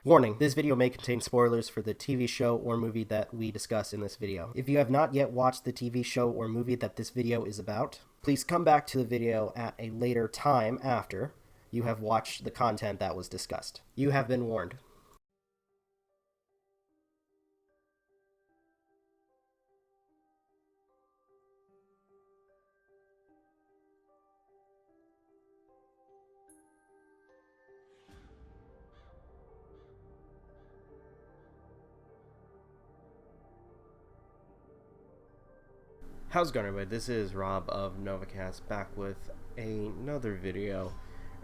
Warning, this video may contain spoilers for the TV show or movie that we discuss in this video. If you have not yet watched the TV show or movie that this video is about, please come back to the video at a later time after you have watched the content that was discussed. You have been warned. How's it going, everybody? This is Rob of Novakast back with another video,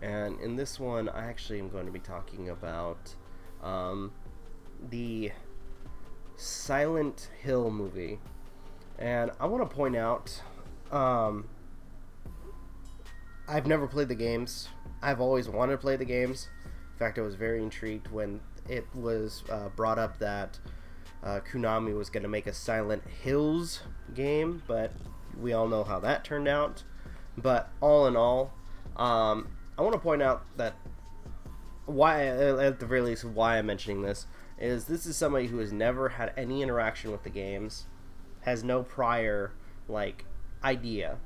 and in this one I actually am going to be talking about the Silent Hill movie. And I want to point out, I've never played the games. I've always wanted to play the games. In fact, I was very intrigued when it was brought up that Konami was going to make a Silent Hills game, but we all know how that turned out. But all in all, I want to point out that why, at the very least, why I'm mentioning this is somebody who has never had any interaction with the games, has no prior idea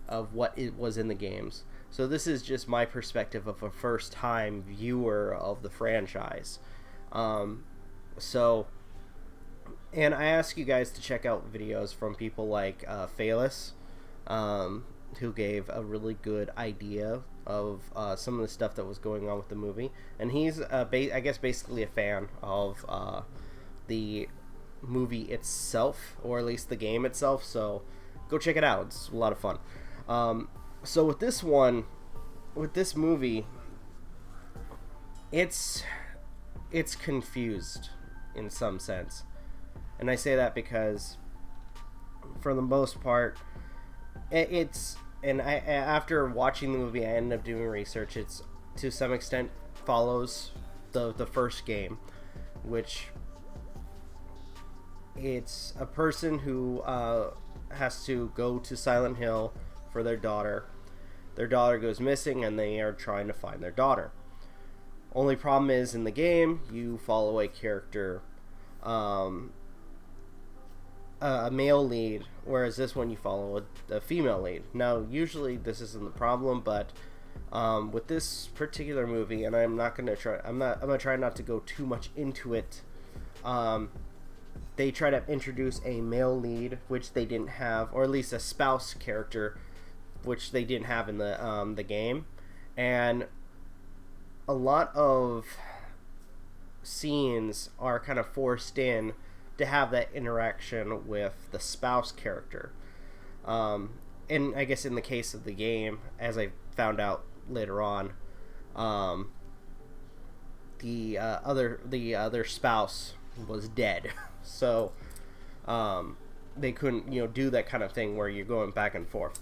of what it was in the games. So this is just my perspective of a first-time viewer of the franchise. And I ask you guys to check out videos from people like Phayn, who gave a really good idea of some of the stuff that was going on with the movie. And he's, I guess, basically a fan of the movie itself, or at least the game itself. So go check it out. It's a lot of fun. So with this movie, it's confused in some sense. And I say that because, for the most part, after watching the movie, I ended up doing research. It's, to some extent, follows the first game, which it's a person who has to go to Silent Hill for their daughter. Their daughter goes missing, and they are trying to find their daughter. Only problem is, in the game, you follow a character, a male lead, whereas this one you follow a female lead. Now, usually this isn't the problem, but with this particular movie, and I'm gonna try not to go too much into it. They try to introduce a male lead, which they didn't have, or at least a spouse character, which they didn't have in the game, and a lot of scenes are kind of forced in to have that interaction with the spouse character. And I guess in the case of the game, as I found out later on, the other spouse was dead, so they couldn't do that kind of thing where you're going back and forth.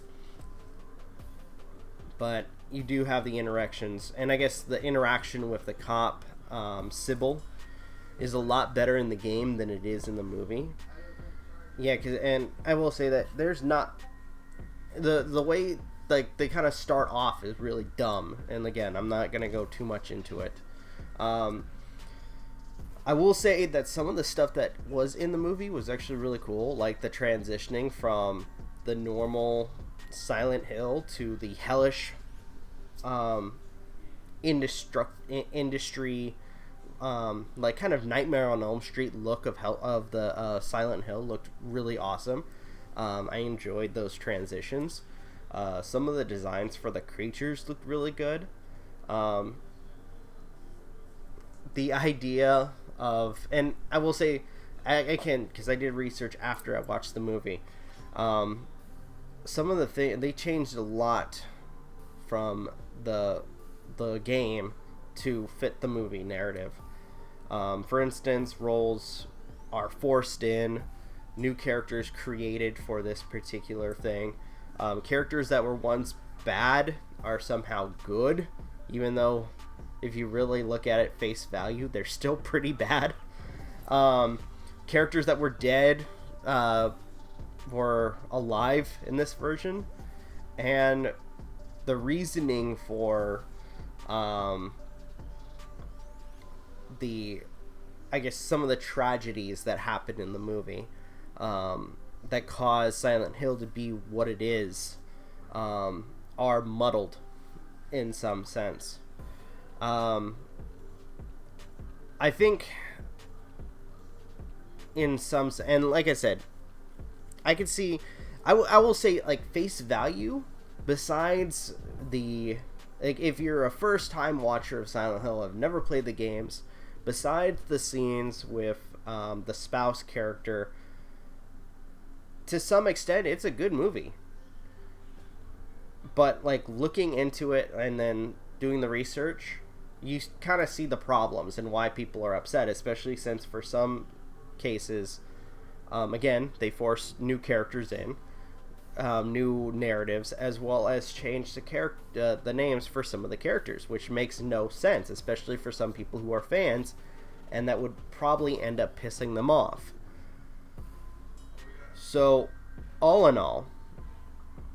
But you do have the interactions, and I guess the interaction with the cop, Sybil, is a lot better in the game than it is in the movie. Yeah, and I will say that there's not the way they kind of start off is really dumb. And again, I'm not gonna go too much into it. I will say that some of the stuff that was in the movie was actually really cool, like the transitioning from the normal Silent Hill to the hellish industry, kind of Nightmare on Elm Street look of the Silent Hill looked really awesome. I enjoyed those transitions. Some of the designs for the creatures looked really good. The idea of, and I will say, I can, because I did research after I watched the movie. Some of the things they changed a lot from the game to fit the movie narrative. For instance, roles are forced in, new characters created for this particular thing. Characters that were once bad are somehow good, even though if you really look at it face value, they're still pretty bad. Characters that were dead were alive in this version, and the reasoning for the, I guess, some of the tragedies that happened in the movie that caused Silent Hill to be what it is are muddled in some sense. I think in some, and like I said, I could see, I will say, like, face value, besides the, like, if you're a first time watcher of Silent Hill, have never played the games, besides the scenes with the spouse character, to some extent it's a good movie. But, like, looking into it and then doing the research, you kind of see the problems and why people are upset, especially since for some cases, again, they force new characters in, new narratives, as well as change the names for some of the characters, which makes no sense, especially for some people who are fans, and that would probably end up pissing them off. So, all in all,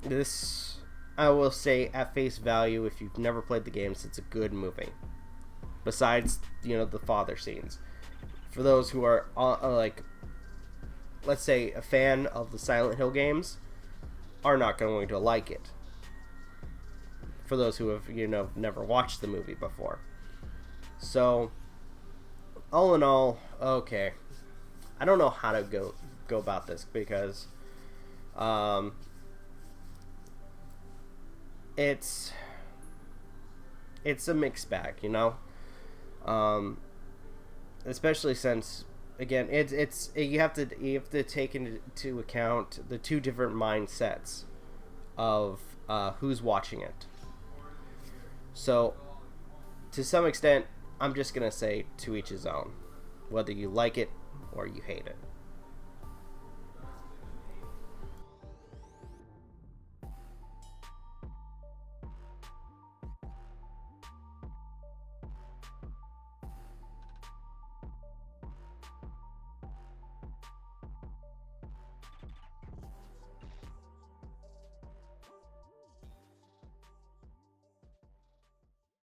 this, I will say, at face value, if you've never played the games, it's a good movie. Besides, the father scenes. For those who are, like, let's say, a fan of the Silent Hill games, are not going to like it. For those who have, never watched the movie before. So, all in all, okay. I don't know how to go about this, because it's a mixed bag, especially since, again, you have to take into account the two different mindsets of who's watching it. So, to some extent, I'm just gonna say to each his own, whether you like it or you hate it.